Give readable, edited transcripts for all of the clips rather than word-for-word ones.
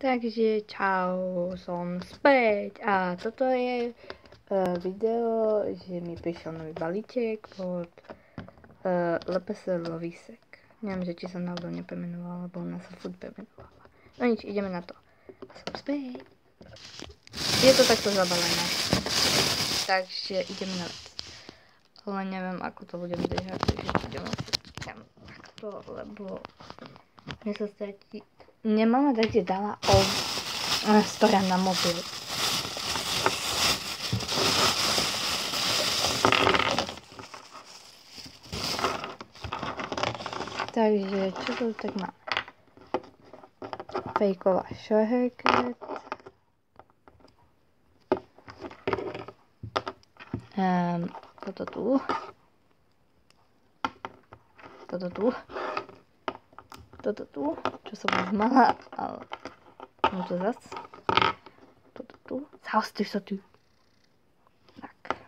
Takže čau, som späť a toto je video, že mi prišiel nový balíček od LPS Lovisek. Neviem, že či sa náhodou nepomenovala, lebo ona sa furt premenovala. No nič, ideme na to. Som späť. Je to takto zabalené. Takže ideme na vec. Ale neviem, ako to budem držať, takže idem takto, lebo mne sa stratí. Nemám tak, že dala stoja na mobil. Takže, čo to tak má? Fejková šoherket. Toto tu. Toto tu. Toto tu, čo som už mala, ale no to zas. Toto tu, zaostri sa tu. Tak.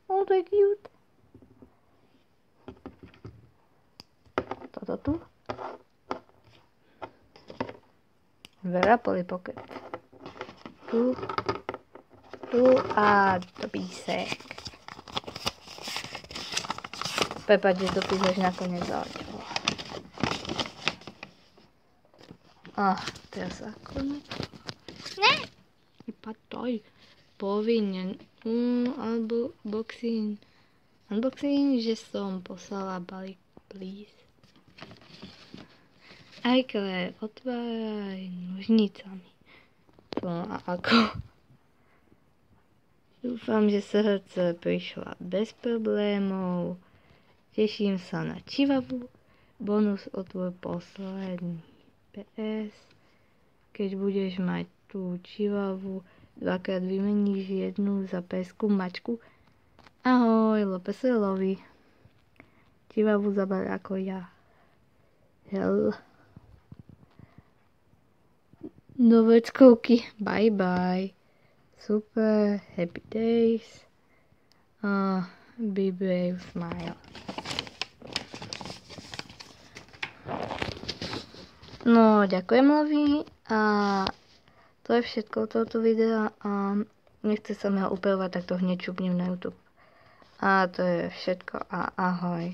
To je cute. Toto tu. Vera Polly Pocket. Tu. Tu a dopísek. Prepáč, že dopísek nakoniec začal. Teraz ako ne? Nepataj. Povinen. Alebo unboxing, že som poslala balík, please. Aj Claire, otváraj nožnicami. A ako? Dúfam, že srdce prišla bez problémov. Teším sa na Chivavu. Bonus o tvoj posledný. PS, keď budeš mať tú Chivavu, dvakrát vymeníš jednu za peskú mačku. Ahoj, Lopeselovi. Chivavu zabar ako ja. Hell. Do veckovky. Bye bye. Super, happy days. Be brave, smile. No, ďakujem Lovi a to je všetko tohoto videa a nechce sa mi ho upravovať, tak to hneď čupnem na YouTube. A to je všetko a ahoj.